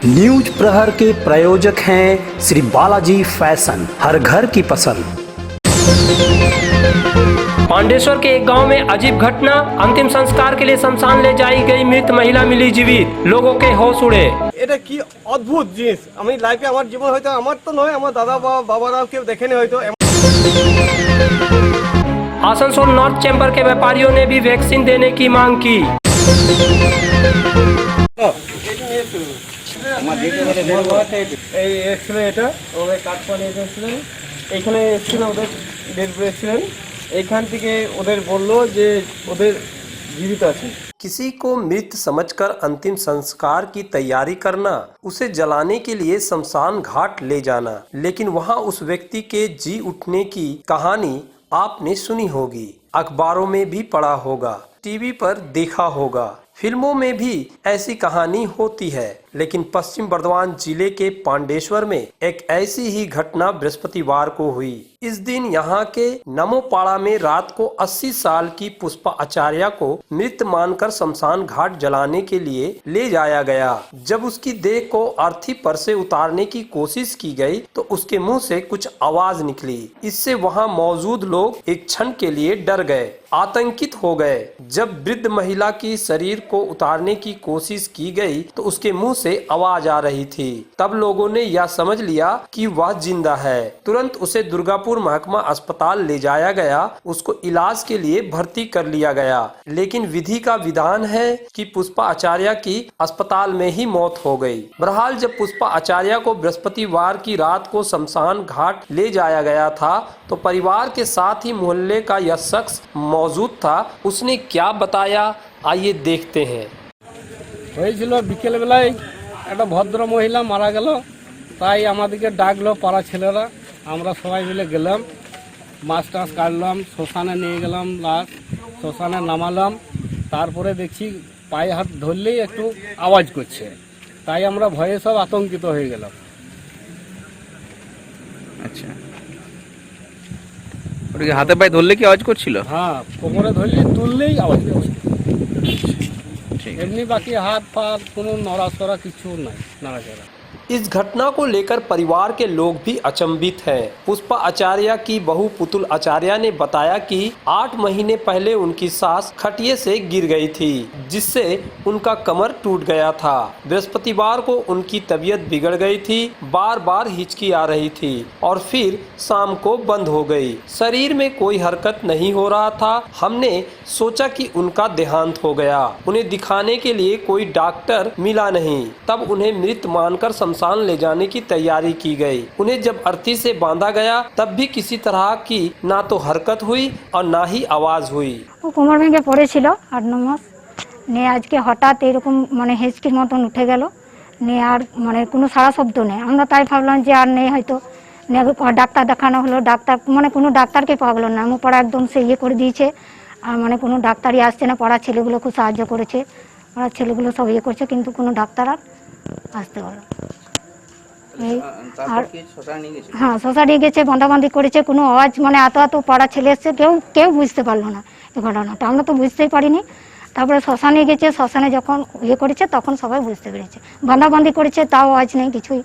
News प्रहर के प्रायोजक हैं श्री बालाजी फैशन, हर घर की पसंद। पांडेश्वर के एक गांव में अजीब घटना। अंतिम संस्कार के लिए शमशान ले जाई गई मृत महिला मिली जीवित, लोगों के होश उड़े। এটা কি অদ্ভুত জিনিস, আমি লাইফে আমার জীবন হয়তো আমার তো নয়, আমার দাদা বাবারাও কেউ দেখেনি হয়তো। आसनसोल नॉर्थ चैम्बर के व्यापारियों ने भी वैक्सीन देने की मांग की। किसी को मृत समझकर अंतिम संस्कार की तैयारी करना, उसे जलाने के लिए शमशान घाट ले जाना, लेकिन वहां उस व्यक्ति के जी उठने की कहानी आपने सुनी होगी, अखबारों में भी पढ़ा होगा, टीवी पर देखा होगा, फिल्मों में भी ऐसी कहानी होती है। लेकिन पश्चिम बर्धमान जिले के पांडेश्वर में एक ऐसी ही घटना बृहस्पतिवार को हुई। इस दिन यहाँ के नमोपाड़ा में रात को 80 साल की पुष्पा आचार्य को मृत मानकर शमशान घाट जलाने के लिए ले जाया गया। जब उसकी देह को अर्थी पर से उतारने की कोशिश की गई तो उसके मुंह से कुछ आवाज निकली। इससे वहाँ मौजूद लोग एक क्षण के लिए डर गए, आतंकित हो गए। जब वृद्ध महिला की शरीर को उतारने की कोशिश की गई तो उसके मुंह से आवाज आ रही थी। तब लोगों ने यह समझ लिया कि वह जिंदा है। तुरंत उसे दुर्गापुर महकमा अस्पताल ले जाया गया, उसको इलाज के लिए भर्ती कर लिया गया। लेकिन विधि का विधान है कि पुष्पा आचार्य की अस्पताल में ही मौत हो गई। बहरहाल जब पुष्पा आचार्य को बृहस्पतिवार की रात को शमशान घाट ले जाया गया था तो परिवार के साथ ही मोहल्ले का यह शख्स मौजूद था। उसने क्या बताया, आइए देखते हैं। बिकेल बेलाয় একটা ভদ্র মহিলা মারা গেল, তাই আমাদেরকে ডাকলো পাড়া ছেলেরা, আমরা সবাই মিলে গেলাম, মাছ টাছ কাটলাম, শ্মশানে নিয়ে গেলাম, লাশ শ্মশানে নামালাম। তারপরে দেখছি পায়ে হাত ধরলেই একটু আওয়াজ করছে, তাই আমরা ভয়ে সব আতঙ্কিত হয়ে গেলাম। আচ্ছা, ওটাকে হাতে পায়ে ধরলে কি আওয়াজ করছিল? হ্যাঁ, কোমরে ধরলে তুললেই আওয়াজ করছে, এমনি বাকি হাত পাত কোনো নড়াচড়া কিছু নাই, নাড়াচাড়া। इस घटना को लेकर परिवार के लोग भी अचंभित हैं। पुष्पा आचार्य की बहू पुतुल आचार्य ने बताया कि 8 महीने पहले उनकी सास खटिये से गिर गई थी, जिससे उनका कमर टूट गया था। बृहस्पतिवार को उनकी तबीयत बिगड़ गई थी, बार बार हिचकी आ रही थी और फिर शाम को बंद हो गई। शरीर में कोई हरकत नहीं हो रहा था। हमने सोचा कि उनका देहांत हो गया। उन्हें दिखाने के लिए कोई डॉक्टर मिला नहीं, तब उन्हें मृत मानकर शमशान ले जाने की तैयारी की गई। उन्हें जब अर्थी से बांधा गया तब भी किसी तरह की ना तो हरकत हुई और ना ही आवाज हुई। वो कोमर भेंगे पड़ेছিল 8-9 মাস নিয়ে আজকে হঠাৎ এরকম মানে হেঁচকির মতন উঠে গেল নিয়ে আর মানে কোনো সারা শব্দ নেই। আমরা তাই ভাবলাম যে আর নেই হয়তো, ডাক্তার দেখানো হলো, ডাক্তার মানে কোনো ডাক্তারকে পাওয়া গেল না। আমার পাড়া একদম সে ইয়ে করে দিয়েছে, আর মানে কোনো ডাক্তারই আসছে না। পাড়ার ছেলেগুলো খুব সাহায্য করেছে, পাড়ার ছেলেগুলো সব ইয়ে করছে, কিন্তু কোনো ডাক্তার আর আসতে পারলো। হ্যাঁ, শশা নিয়ে গেছে, বাঁধাবাঁধি করেছে, কোনো আওয়াজ মানে এত পাড়া ছেলে এসছে, কেউ বুঝতে পারলো না এই ঘটনাটা। আমরা তো বুঝতেই পারিনি। তারপরে শ্মশানে গেছে, শ্মশানে যখন ইয়ে করেছে তখন সবাই বুঝতে পেরেছে। বাঁধাবাঁধি করেছে, তাও আওয়াজ নেই, কিছুই।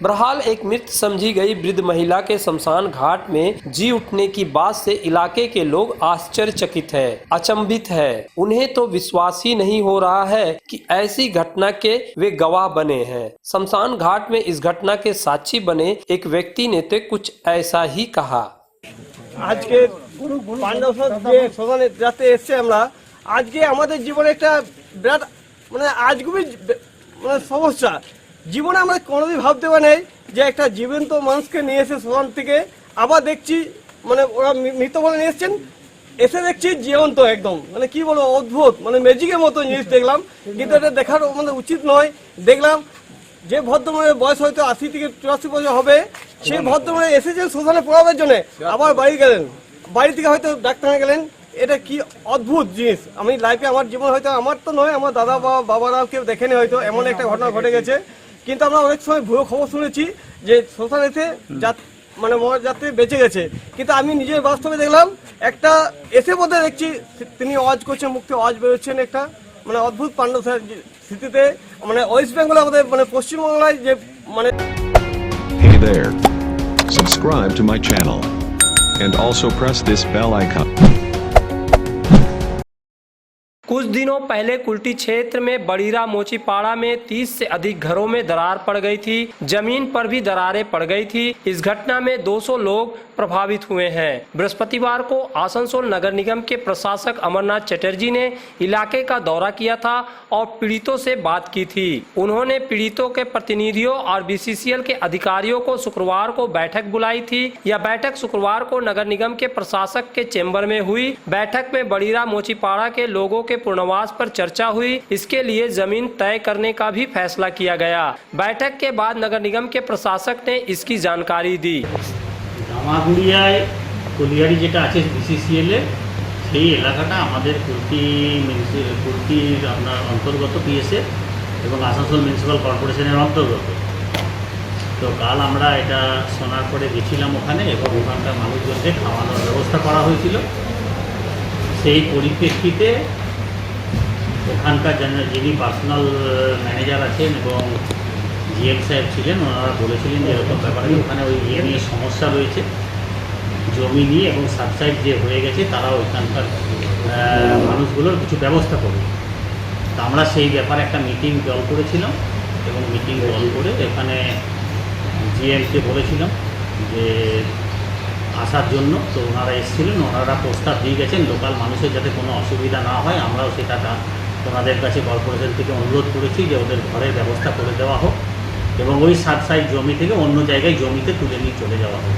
बहरहाल एक मृत समझी गई वृद्ध महिला के शमशान घाट में जी उठने की बात से इलाके के लोग आश्चर्यचकित है, अचंभित है। उन्हें तो विश्वास ही नहीं हो रहा है कि ऐसी घटना के वे गवाह बने हैं। शमशान घाट में इस घटना के साक्षी बने एक व्यक्ति ने तो कुछ ऐसा ही कहा। आज के শ্মশানে যাতে এসেছে আমরা, আজকে আমাদের জীবনে একটা বিরাট মানে আজকে মানে সমস্যা। জীবনে আমরা কোনোদিন ভাবতে পারি যে একটা জীবন্ত মানুষকে নিয়ে এসে শ্মশান থেকে আবার দেখছি মানে ওরা মৃত বলে নিয়ে এসছেন, এসে দেখছি জীবন্ত একদম, মানে কি বলবো, অদ্ভুত মানে ম্যাজিকের মতো জিনিস দেখলাম। কিন্তু এটা দেখার মানে উচিত নয়। দেখলাম যে ভদ্রমহিলার বয়স হয়তো 80 থেকে 84 বছর হবে, সেই ভদ্রমহিলা এসেছেন শ্মশানে পড়াবার জন্য, আবার বাড়ি গেলেন, বাড়ি থেকে হয়তো ডাক্তারে গেলেন। এটা কি অদ্ভুত জিনিস, আমি লাইফে আমার জীবন হয়তো আমার তো নয়, আমার দাদা বাবারাও কেউ দেখেনি হয়তো, এমন একটা ঘটনা ঘটে গেছে। কিন্তু আমরা অনেক সময় ভুয়ো খবর শুনেছি যে শ্মশানেতে মানে যাত্রী বেঁচে গেছে। কিন্তু আমি নিজের বাস্তবে দেখলাম একটা এসে মধ্যে দেখছি তিনি আওয়াজ করছেন, মুখ থেকে আওয়াজ বেরোচ্ছেন একটা মানে অদ্ভুত পাণ্ডব স্মৃতিতে মানে ওয়েস্ট বেঙ্গলে আমাদের মানে পশ্চিমবাংলায় যে মানে Hey there. Subscribe to my channel. And also press this bell icon. कुछ दिनों पहले कुल्टी क्षेत्र में बड़ीरा मोचीपाड़ा में 30 से अधिक घरों में दरार पड़ गई थी। जमीन पर भी दरारें पड़ गई थी। इस घटना में 200 लोग प्रभावित हुए हैं। बृहस्पतिवार को आसनसोल नगर निगम के प्रशासक अमरनाथ चटर्जी ने इलाके का दौरा किया था और पीड़ितों से बात की थी। उन्होंने पीड़ितों के प्रतिनिधियों और बीसीसीएल के अधिकारियों को शुक्रवार को बैठक बुलाई थी। यह बैठक शुक्रवार को नगर निगम के प्रशासक के चेंबर में हुई। बैठक में बड़ीरा मोचीपाड़ा के लोगों के पुनर्वास पर चर्चा हुई। इसके लिए जमीन तय करने का भी फैसला किया गया। बैठक के बाद नगर निगम के प्रशासक ने इसकी जानकारी दी। জামাগুড়িয়ায় কলিয়ারি যেটা আছে বিসিসিএলে সেই এলাকাটা আমাদের কুর্তির আপনার অন্তর্গত পিএসএ এবং আসানসোল মিউনিসিপ্যাল কর্পোরেশনের অন্তর্গত। তো কাল আমরা এটা শোনার পরে গেছিলাম ওখানে এবং ওখানকার মানুষজনকে খাওয়ানোর ব্যবস্থা করা হয়েছিল। সেই পরিপ্রেক্ষিতে ওখানকার যিনি পার্সোনাল ম্যানেজার আছেন এবং জিএম সাহেব ছিলেন, ওনারা বলেছিলেন যে এরকম ব্যাপারে ওখানে ওই ইয়ে নিয়ে সমস্যা রয়েছে জমি নিয়ে এবং সাবসাইড যে হয়ে গেছে তারা ওইখানকার মানুষগুলোর কিছু ব্যবস্থা করবে। তা আমরা সেই ব্যাপারে একটা মিটিং কল করেছিলাম এবং মিটিং কল করে এখানে জিএমকে বলেছিলাম যে আসার জন্য। তো ওনারা এসেছিলেন, ওনারা প্রস্তাব দিয়ে গেছেন লোকাল মানুষের যাতে কোনো অসুবিধা না হয়। আমরাও সেটা ওনাদের কাছে কর্পোরেশন থেকে অনুরোধ করেছি যে ওদের ঘরের ব্যবস্থা করে দেওয়া হোক এবং ওই সাইড জমি থেকে অন্য জায়গায় জমিতে তুলে নিয়ে চলে যাওয়া হোক।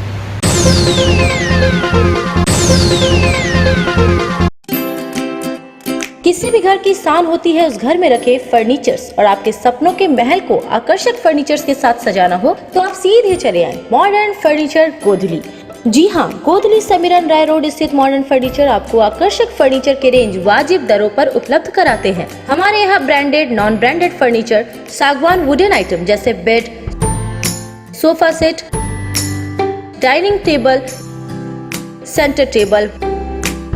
किसी भी घर की शान होती है उस घर में रखे फर्नीचर्स, और आपके सपनों के महल को आकर्षक फर्नीचर्स के साथ सजाना हो तो आप सीधे चले आए मॉडर्न फर्नीचर गोधली। जी हाँ, गोधली समीरन राय रोड स्थित मॉडर्न फर्नीचर आपको आकर्षक फर्नीचर के रेंज वाजिब दरों पर उपलब्ध कराते हैं। हमारे यहाँ ब्रांडेड नॉन ब्रांडेड फर्नीचर, सागवान वुडन आइटम जैसे bed, sofa set, dining table, centre table,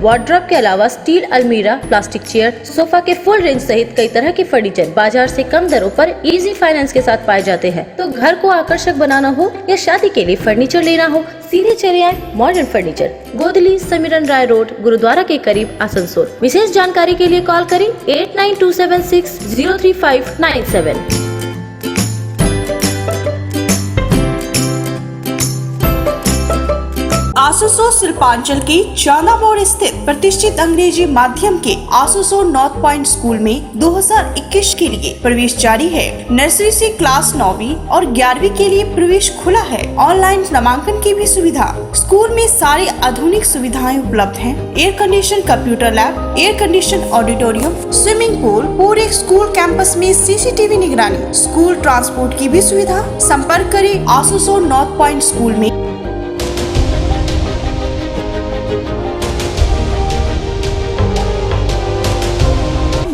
wardrobe के अलावा स्टील अलमीरा, प्लास्टिक चेयर, सोफा के फुल रेंज सहित कई तरह के फर्नीचर बाजार से कम दरों पर इजी फाइनेंस के साथ पाए जाते हैं। तो घर को आकर्षक बनाना हो या शादी के लिए फर्नीचर लेना हो, सीधे चले आए मॉडर्न फर्नीचर, गोदली समीरन राय रोड, गुरुद्वारा के करीब, आसनसोल। विशेष जानकारी के लिए कॉल करें 8927603597। आसोसोल शिल्पांचल के चांदा मोड़ स्थित प्रतिष्ठित अंग्रेजी माध्यम के आसोसोल नॉर्थ पॉइंट स्कूल में 2021 के लिए प्रवेश जारी है। नर्सरी से क्लास 9वीं और 11वीं के लिए प्रवेश खुला है। ऑनलाइन नामांकन की भी सुविधा। स्कूल में सारी आधुनिक सुविधाएं उपलब्ध हैं। Air condition computer lab, air condition auditorium, swimming pool, पूरे स्कूल कैंपस में सीसीटीवी निगरानी, स्कूल ट्रांसपोर्ट की भी सुविधा। संपर्क करें आसोसोल नॉर्थ पॉइंट स्कूल में।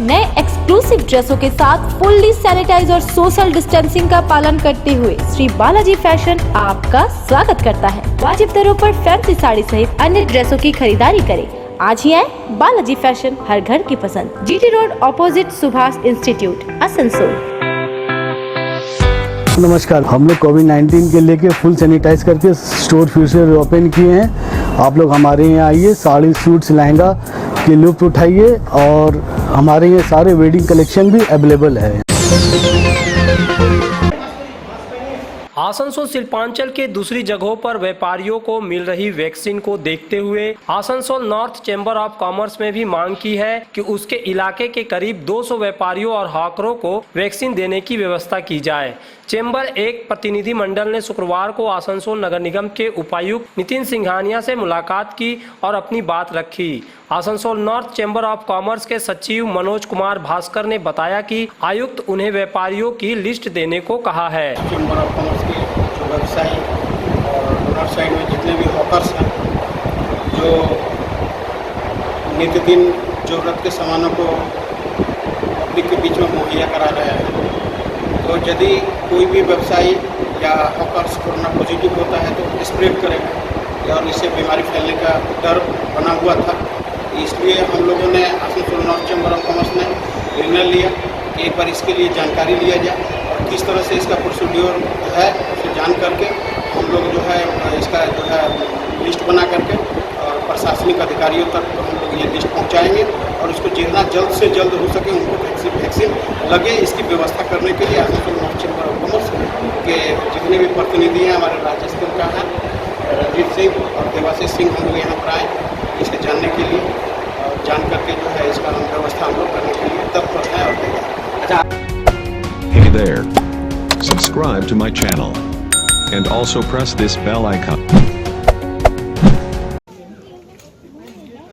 नए एक्सक्लूसिव ड्रेसों के साथ फुल्ली सैनिटाइज और सोशल डिस्टेंसिंग का पालन करते हुए श्री बालाजी फैशन आपका स्वागत करता है। वाजिब दरों पर फैंसी साड़ी सहित अन्य ड्रेसों की खरीदारी करें। आज ही आए बालाजी फैशन, हर घर की पसंद। GT road opposite Subhash institute, Asansol. नमस्कार, हम लोग कोविड-19 के लेके फुल सैनिटाइज करके स्टोर फिर से ओपन किए हैं। आप लोग हमारे यहाँ आइए, साड़ी, सूट्स, लहंगा के लुत्फ उठाइए और हमारे यहाँ सारे वेडिंग कलेक्शन भी अवेलेबल है। आसनसोल शिल्पांचल के दूसरी जगहों पर व्यापारियों को मिल रही वैक्सीन को देखते हुए Asansol north chamber of commerce में भी मांग की है कि उसके इलाके के करीब 200 व्यापारियों और हॉकरों को वैक्सीन देने की व्यवस्था की जाए। चैम्बर एक प्रतिनिधि मंडल ने शुक्रवार को आसनसोल नगर निगम के उपायुक्त नितिन सिंघानिया से मुलाकात की और अपनी बात रखी। Asansol north chamber of commerce के सचिव मनोज कुमार भास्कर ने बताया कि आयुक्त उन्हें व्यापारियों की लिस्ट देने को कहा है। चैम्बर ऑफ कॉमर्स के जो व्यवसायी और डोनर साइड में जितने भी हॉकर्स हैं जो नित्य दिन जरूरत के सामानों को पब्लिक के बीच में मुहैया करा रहे हैं, तो यदि कोई भी व्यवसायी या हॉकर्स कोरोना पॉजिटिव होता है तो स्प्रेड करेगा और इससे बीमारी फैलने का डर बना हुआ था। इसलिए हम लोगों ने Asansol north chamber of commerce ने निर्णय लिया कि एक बार इसके लिए जानकारी लिया जाए और किस तरह से इसका प्रोसीड्योर है उसे जान करके हम लोग जो है इसका जो है लिस्ट बना करके और प्रशासनिक अधिकारियों तक हम लोग ये लिस्ट पहुंचाएंगे और उसको जितना जल्द से जल्द हो सके उनको वैक्सीन लगे इसकी व्यवस्था करने के लिए Asansol north chamber of commerce के जितने भी प्रतिनिधि हैं हमारे राज्य स्तर का है रणजीत सिंह और देवाशीष सिंह हम लोग यहाँ पर आए इसे जानने के लिए और जान करके जो है इसका हम व्यवस्था हम लोग करने के लिए तत्पर हैं और तैयार। Hey there. Subscribe to my channel. And also press this bell icon.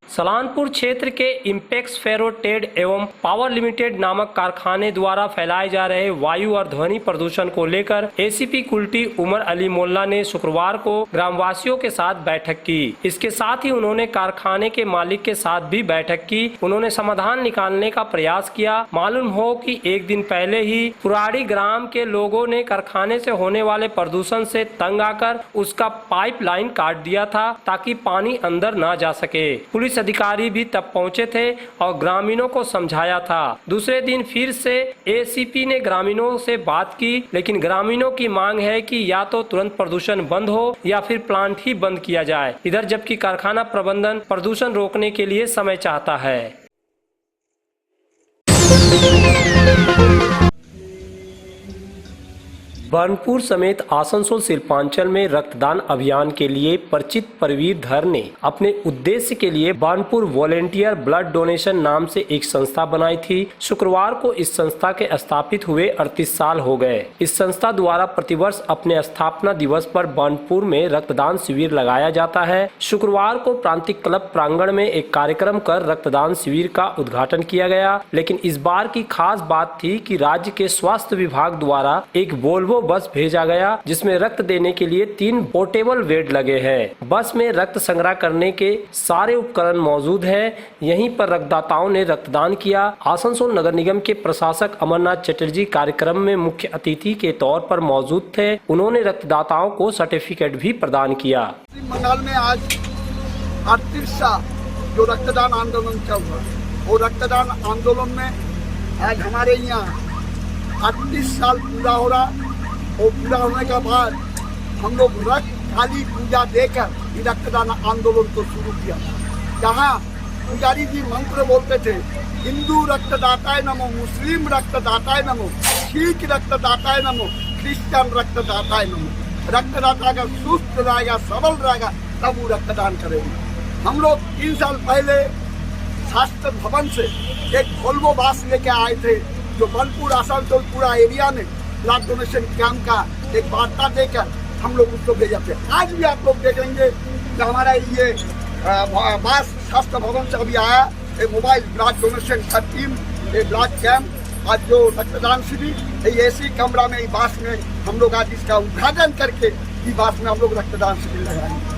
Salanpur क्षेत्र के इम्पेक्स फेरोटेड एवं पावर लिमिटेड नामक कारखाने द्वारा फैलाए जा रहे वायु और ध्वनि प्रदूषण को लेकर एसीपी कुल्टी उमर अली मोल्ला ने शुक्रवार को ग्रामवासियों के साथ बैठक की। इसके साथ ही उन्होंने कारखाने के मालिक के साथ भी बैठक की। उन्होंने समाधान निकालने का प्रयास किया। मालूम हो कि एक दिन पहले ही पुराड़ी ग्राम के लोगों ने कारखाने से होने वाले प्रदूषण से तंग आकर उसका पाइपलाइन काट दिया था ताकि पानी अंदर न जा सके। पुलिस अधिकारी भी तब पहुंचे थे और ग्रामीणों को समझाया था। दूसरे दिन फिर से एसीपी ने ग्रामीणों से बात की, लेकिन ग्रामीणों की मांग है कि या तो तुरंत प्रदूषण बंद हो या फिर प्लांट ही बंद किया जाए। इधर जबकि कारखाना प्रबंधन प्रदूषण रोकने के लिए समय चाहता है। बानपुर समेत आसनसोल शिल्पांचल में रक्तदान अभियान के लिए परिचित परवीर धर ने अपने उद्देश्य के लिए बानपुर वॉलेंटियर ब्लड डोनेशन नाम से एक संस्था बनाई थी। शुक्रवार को इस संस्था के स्थापित हुए 38 साल हो गए। इस संस्था द्वारा प्रतिवर्ष अपने स्थापना दिवस पर बानपुर में रक्तदान शिविर लगाया जाता है। शुक्रवार को प्रांतिक क्लब प्रांगण में एक कार्यक्रम कर रक्तदान शिविर का उद्घाटन किया गया। लेकिन इस बार की खास बात थी कि राज्य के स्वास्थ्य विभाग द्वारा एक वोल्वो बस भेजा गया जिसमें रक्त देने के लिए 3 पोर्टेबल बेड लगे हैं। बस में रक्त संग्रह करने के सारे उपकरण मौजूद हैं। यहीं पर रक्तदाताओं ने रक्तदान किया। आसनसोल नगर निगम के प्रशासक अमरनाथ चटर्जी कार्यक्रम में मुख्य अतिथि के तौर पर मौजूद थे। उन्होंने रक्तदाताओं को सर्टिफिकेट भी प्रदान किया। बंगाल में आज 38 साल जो रक्तदान आंदोलन चल रहा है, वो रक्तदान आंदोलन में आज हमारे यहाँ 38 साल पूरा हो रहा। और पूरा होने के बाद हम लोग रक्त काली पूजा देकर रक्तदान आंदोलन को शुरू किया, जहाँ पुजारी जी मंत्र बोलते थे, हिंदू रक्तदाताए नमो, मुस्लिम रक्तदाताए नमो, सिख रक्तदाताए नमो, क्रिश्चियन रक्तदाताए नमो। रक्तदाता अगर सुस्त रहेगा, सबल रहेगा, तब वो रक्तदान करेंगे। हम लोग 3 साल पहले शास्त्र भवन से एक वोल्वो बस लेके आए थे, जो बानपुर आसनसोल पूरा एरिया में ब्लड डोनेशन कैंप का एक वार्ता देकर हम लोग उसको भेजा थे। आज भी आप लोग देखेंगे कि हमारा ये बस शास्त्र भवन से अभी आया, एक मोबाइल ब्लड डोनेशन का टीम, एक ब्लड कैंप, आज जो रक्तदान शिविर ऐसी कमरा में बस में हम लोग आज इसका उद्घाटन करके इस बस में हम लोग रक्तदान शिविर लगाएंगे।